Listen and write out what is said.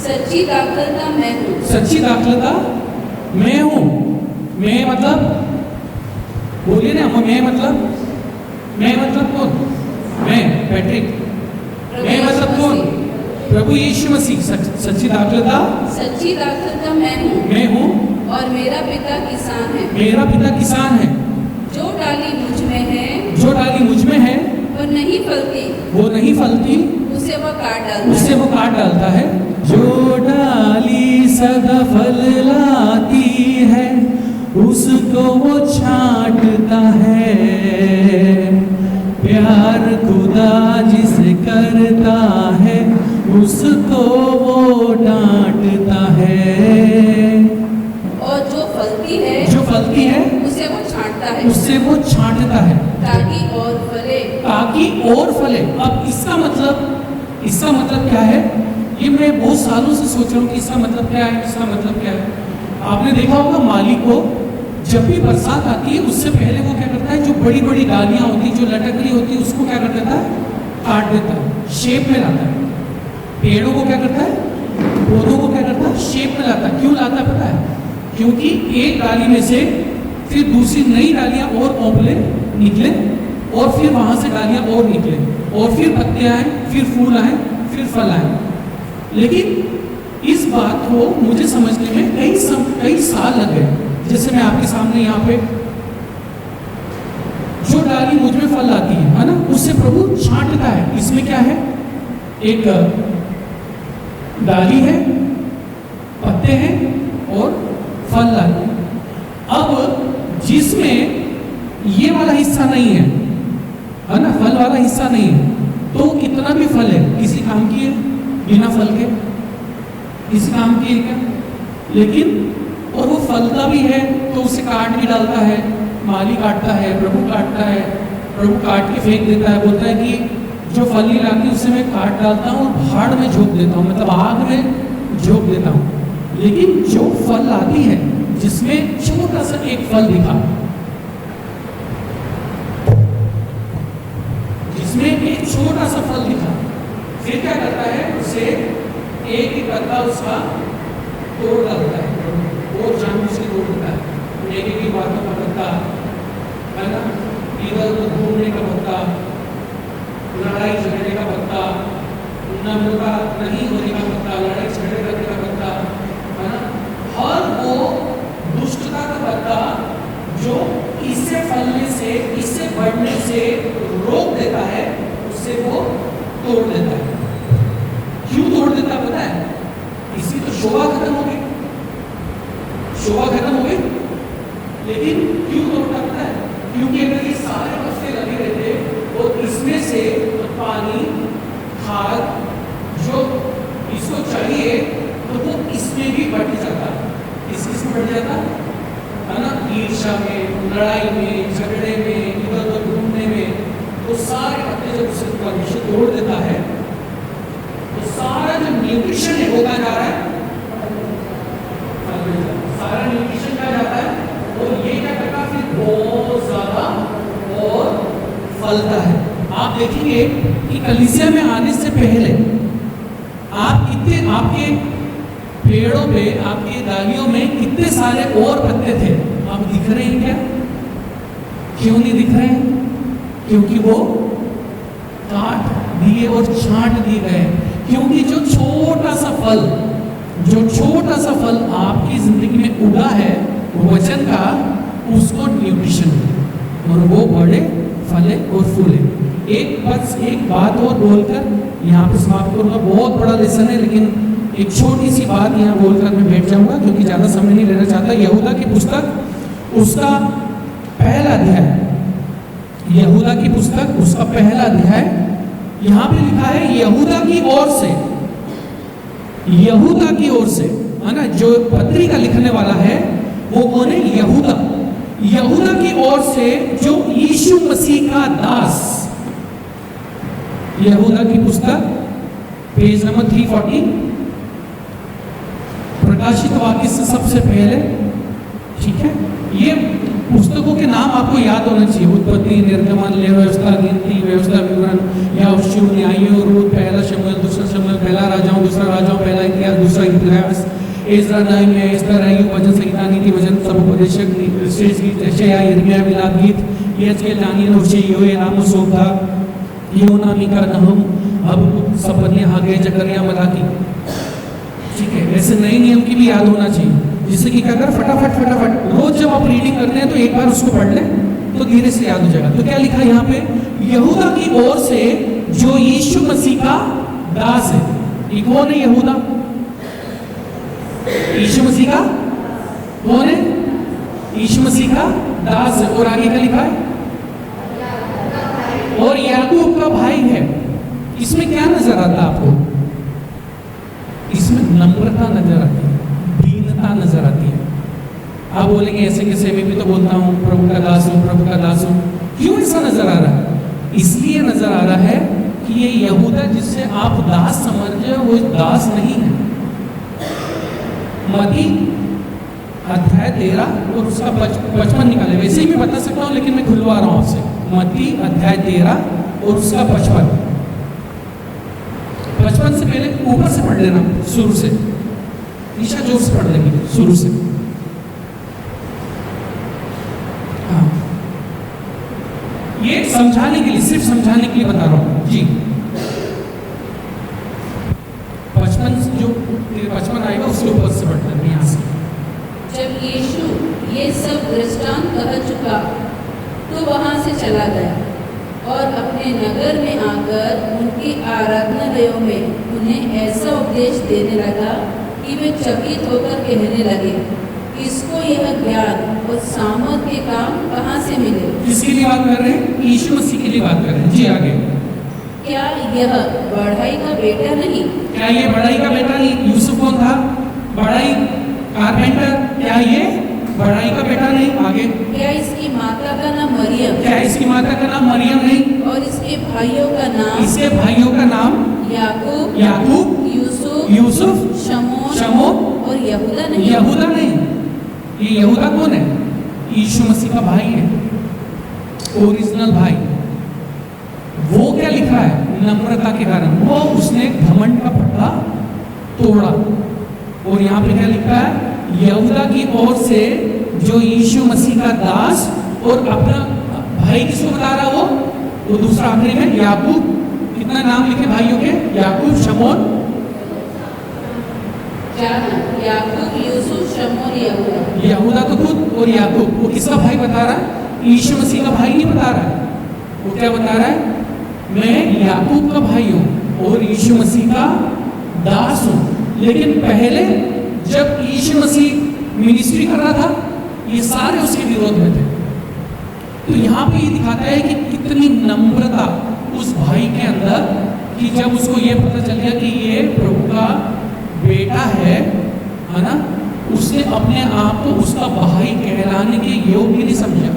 सच्ची दाखलता मैं हूँ। सच्ची दाखलता मैं हूँ। मैं मतलब बोलिए ना, मैं मतलब कौन? मैं पैट्रिक। मैं मतलब कौन? प्रभु यीशु मसीह। सच्ची दाखलता मैं हूँ और मेरा पिता किसान है। मेरा पिता किसान है। जो डाली मुझ में है वो नहीं फलती उसे वह काट डालता है। जो डाली सदा फल लाती है उसको वो छांटता है। प्यार खुदा जिसे करता है उसको वो डांटता है। और जो फलती है उससे वो छांटता है ताकि और फले। अब इसका मतलब क्या है? ये मैं बहुत सालों से सोच रहा हूँ कि इसका मतलब क्या है। आपने देखा होगा माली को जब भी बरसात आती है उससे पहले वो क्या करता है, जो बड़ी बड़ी डालियां होती है, जो लटक रही होती है, उसको क्या कर देता है? काट देता है, शेप में लाता है। पेड़ों को क्या करता है? पौधों को क्या करता है? शेप में लाता है। क्यों लाता है पता है? क्योंकि एक डाली में से फिर दूसरी नई डालियां और ओंपले निकले और फिर वहां से डालियां और निकले और फिर पत्ते आए, फिर फूल आए, फिर फल आए। लेकिन इस बात को मुझे समझने में कई साल लग गए। जैसे मैं आपके सामने यहाँ पे जो डाली मुझ में फल आती है ना, उससे प्रभु छांटता है। इसमें क्या है? एक डाली है, पत्ते हैं और फल लाती है। अब जिसमें ये वाला हिस्सा नहीं है ना, फल वाला हिस्सा नहीं है, तो कितना भी फल है किसी काम की है? बिना फल के किसी काम की है क्या? लेकिन और वो फलता भी है तो उसे काट भी डालता है। माली काटता है, प्रभु काटता है, प्रभु काट के फेंक देता है। बोलता है कि जो फल नहीं लाती उसे मैं काट डालता हूँ और भाड़ में झोंक देता हूँ, मतलब आग में झोंक देता हूँ। लेकिन जो फल लाती है, जिसमें छोटा सा एक फल दिखा, जिसमें एक छोटा सा फल दिखा, फिर क्या करता है? उसे एक पत्ता उसका तोड़ डालता है और जानवर से तोड़ देता है। नेगेटिव बातों का पत्ता है ना, इधर उधर घूमने का पत्ता, लड़ाई झगड़े का पत्ता, नम्रता नहीं होने का पत्ता, लड़ाई झगड़े करने का पत्ता है ना, हर वो दुष्टता का पत्ता जो इससे फलने से, इससे बढ़ने से रोक देता है, उससे वो तोड़ देता है। क्यों तोड़ देता है पता है? इसकी तो शोभा खत्म हो गई, लेकिन क्यों तोड़ता पता है? क्योंकि अगर ये सारे पत्ते लगे रहते और इसमें से पानी, खाद जो इसको चाहिए तो वो इसमें भी बढ़ जाता है। इसमें बढ़ जाता है ना, ईर्ष्या में, लड़ाई में, झगड़े में, इधर उधर घूमने में। तो सारे पत्ते जब उसे परमेश्वर तोड़ देता है तो सारा जो न्यूट्रिशन है होता जा रहा है, सारा न्यूट्रिशन क्या जाता है और ये क्या करता है? फिर बहुत ज्यादा और फलता है। आप देखेंगे कि कलीसिया में आने से पहले आपके पेड़ों पे, आपके डालियों में कितने सारे और पत्ते थे। अब दिख रहे हैं क्या? क्यों नहीं दिख रहे हैं? क्योंकि वो काट दिए और छांट दिए गए। क्योंकि जो छोटा सा फल आपकी जिंदगी में उगा है वचन का, उसको न्यूट्रिशन है और वो बढ़े, फले और फूले। एक बात और बोलकर यहाँ पे समाप्त करूंगा। बहुत बड़ा लेसन है, लेकिन एक छोटी सी बात यहाँ बोलकर मैं बैठ जाऊंगा क्योंकि ज्यादा समय नहीं लेना चाहता। यहूदा की पुस्तक उसका पहला अध्याय, यहूदा की पुस्तक उसका पहला अध्याय, यहाँ पे लिखा है यहूदा की ओर से है ना। जो पत्री का लिखने वाला है वो कौन है? यहूदा की ओर से जो यीशु मसीह का दास। यहूदा की पुस्तक पेज नंबर 340, प्रकाशित वाक्य से सबसे पहले, ठीक है। ये पुस्तकों के नाम आपको याद होना चाहिए। उत्पत्ति, निर्गमन, लेव व्यवस्था, गिनती, व्यवस्था विवरण, याहोशू, न्यायों, रूत, पहला शमूएल, दूसरा शमूएल, पहला राजाओं, दूसरा राजाओं, पहला इतिहास, दूसरा इतिहास, एज्रा, नहम्याह, एस्तर, अय्यूब, वचन संहिता, नीति वचन, समुपदेशक, श्रेष्ठ गीत, यशायाह, यिर्मयाह, विलाप गीत, यहेजकेल, दानियेल, होशे, योएल, आमोस, ओबद्याह, योना, मीका, नहूम, हबक्कूक, सपन्याह, हागे, जकरिया, मलाकी। ठीक है, ऐसे नए नियम की भी याद होना चाहिए, जिससे कि क्या कर फटाफट रोज जब आप रीडिंग करते हैं तो एक बार उसको पढ़ लें तो धीरे से याद हो जाएगा। तो क्या लिखा है यहाँ पे, यहूदा की ओर से जो यीशु मसीह का दास है। ये कौन है यहूदा? यीशु मसीह का कौन है? यीशु मसीह का दास है। और आगे क्या लिखा है? और याकूब का भाई है। इसमें क्या नजर आता है आपको? इसमें नम्रता नजर आती है, दीनता नजर आती है। आप बोलेंगे ऐसे कैसे, मैं भी तो बोलता हूँ प्रभु का दास हूँ, प्रभु का दास हूँ। क्यों ऐसा नजर आ रहा है? इसलिए नजर आ रहा है कि ये यहूदा जिससे आप दास समझ रहे हो वो दास नहीं है। मत्ती अध्याय 13 और उसका 55 निकाले। वैसे ही मैं बता सकता हूँ लेकिन मैं खुलवा रहा हूँ आपसे। मत्ती अध्याय 13 और उसका 55 से पहले ऊपर से पढ़ लेना, शुरू से। ईशा जोर से पढ़ लेंगे शुरू से। हाँ, ये समझाने के लिए, सिर्फ समझाने के लिए बता रहा हूं जी। 55 आएगा उसके ऊपर से पढ़ लेंगे यहाँ से। जब यीशु ये सब दृष्टांत कह चुका तो वहां से चला गया और अपने नगर में आकर उनकी आराधनालयों में उन्हें ऐसा उपदेश देने लगा कि वे चकित होकर कहने लगे, इसको यह ज्ञान और सामर्थ के काम कहाँ से मिले? किसके लिए बात कर रहे हैं? यीशु मसीह के लिए बात कर रहे हैं जी। आगे, क्या यह बढ़ाई का बेटा नहीं? क्या ये बढ़ाई का बेटा नहीं? यूसुफ कौन था? बढ़ाई कारपेंटर। क्या ये बढ़ाई का बेटा नहीं? आगे, क्या इसकी माता का नाम मरियम? क्या इसकी माता का नाम मरियम नहीं? और इसके भाइयों का नाम? इसके भाइयों का नाम याकूब, यूसुफ, शमोन और यहूदा नहीं? यहूदा नहीं। ये यहूदा कौन है? यीशु मसीह का भाई है, ओरिजिनल भाई। वो क्या लिखा है? नम्रता के कारण वो उसने घमंड का पट्टा तोड़ा। और यहाँ पे क्या लिखा है? यहूदा की ओर से जो यीशु मसीह का दास। और अपना भाई किसको बता रहा वो दूसरा आखिरी में याकूब। कितना नाम लिखे भाइयों के? याकूब, शमोन, याकूब, यूसुफ, शमोन, यहूदा। यहूदा तो खुद और याकूब। वो किसका भाई बता रहा है? यीशु मसीह का भाई नहीं बता रहा है। वो क्या बता रहा है? मैं याकूब का भाई हूँ और यीशु मसीह का दास हूँ। लेकिन पहले जब यीशु मसीह मिनिस्ट्री कर रहा था ये सारे उसके विरोध में थे। तो यहाँ पे ये दिखाता है कि कितनी नम्रता उस भाई के अंदर, कि जब उसको ये पता चल गया कि ये प्रभु का बेटा है ना, उसने अपने आप को उसका भाई कहलाने के योग्य नहीं समझा।